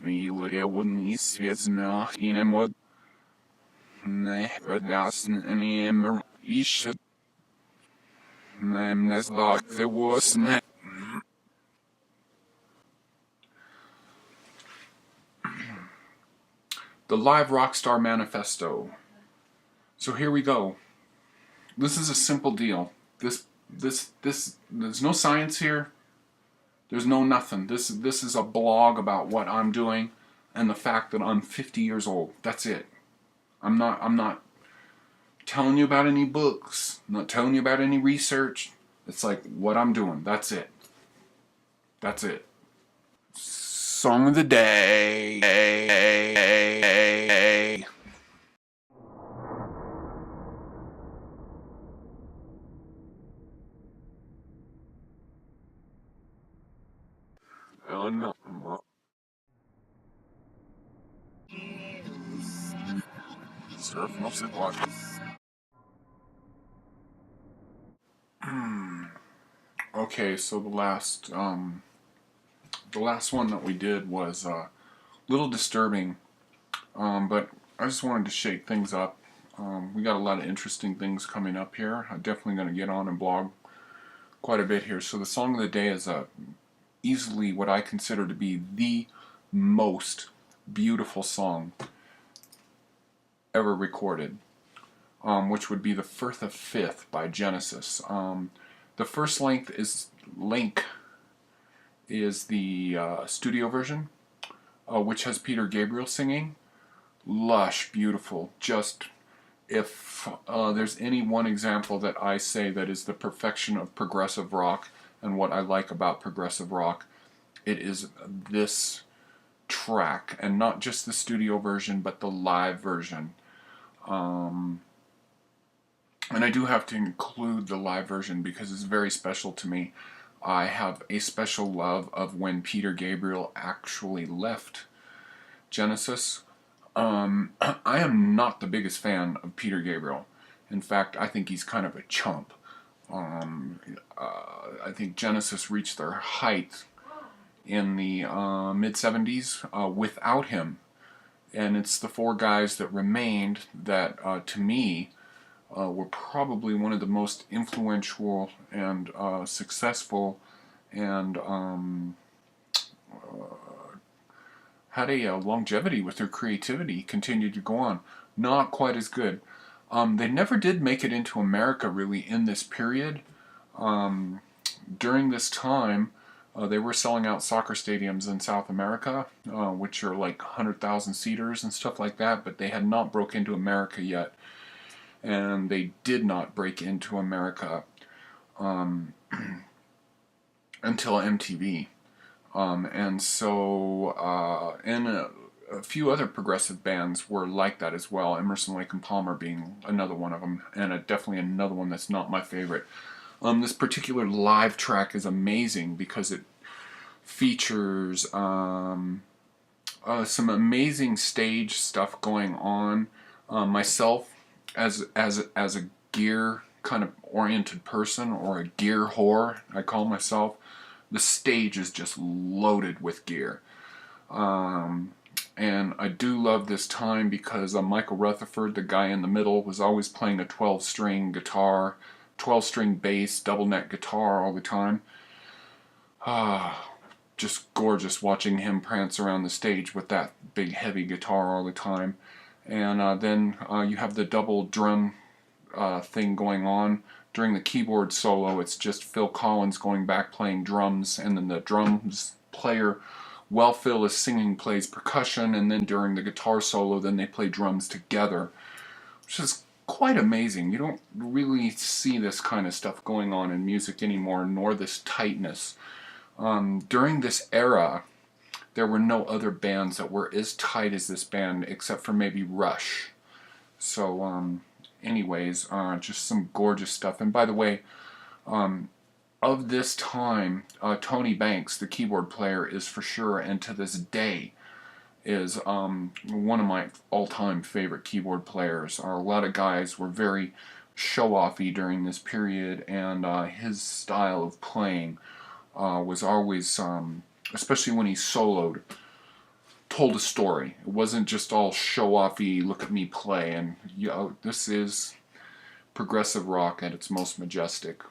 Милые связно и не мод не прекрасен не ищет не знак was не. The Liverawkstar manifesto. So here we go. This is a simple deal. There's no science here. There's no nothing. This is a blog about what I'm doing and the fact that I'm 50 years old. That's it. I'm not telling you about any books. I'm not telling you about any research. It's like what I'm doing. That's it. That's it. Song of the day. Surf no sit watch. Okay, so the last one that we did was a little disturbing, but I just wanted to shake things up. We got a lot of interesting things coming up here. I'm definitely going to get on and blog quite a bit here. So the song of the day is easily what I consider to be the most beautiful song ever recorded, which would be the Firth of Fifth by Genesis. The first link is the studio version, which has Peter Gabriel singing. Lush, beautiful. Just if there's any one example that I say that is the perfection of progressive rock and what I like about progressive rock, it is this track, and not just the studio version but the live version. And I do have to include the live version because it's very special to me. I have a special love of when Peter Gabriel actually left Genesis. I am not the biggest fan of Peter Gabriel. In fact, I think he's kind of a chump. I think Genesis reached their height in the mid-70s without him. And it's the four guys that remained that, to me, were probably one of the most influential and successful and had a longevity with their creativity, continued to go on. Not quite as good. They never did make it into America really in this period. During this time, they were selling out soccer stadiums in South America, which are like 100,000 seaters and stuff like that, but they had not broke into America yet. And they did not break into America until MTV. And so, and a few other progressive bands were like that as well, Emerson, Lake and Palmer being another one of them, and definitely another one that's not my favorite. This particular live track is amazing because it features some amazing stage stuff going on. Myself, as a gear kind of oriented person, or a gear whore, I call myself, the stage is just loaded with gear. And I do love this time because Michael Rutherford, the guy in the middle, was always playing a 12-string guitar, 12-string bass, double neck guitar all the time. Just gorgeous watching him prance around the stage with that big heavy guitar all the time. And then you have the double drum thing going on. During the keyboard solo, it's just Phil Collins going back playing drums, and then the drums player, while Phil is singing, plays percussion, and then during the guitar solo, then they play drums together, which is quite amazing. You don't really see this kind of stuff going on in music anymore, nor this tightness. During this era, there were no other bands that were as tight as this band, except for maybe Rush. So, anyways, just some gorgeous stuff. And by the way, of this time, Tony Banks, the keyboard player, is for sure, and to this day, is one of my all-time favorite keyboard players. A lot of guys were very show-offy during this period, and his style of playing was always, especially when he soloed, told a story. It wasn't just all show-offy, look at me play. And you know, this is progressive rock at its most majestic.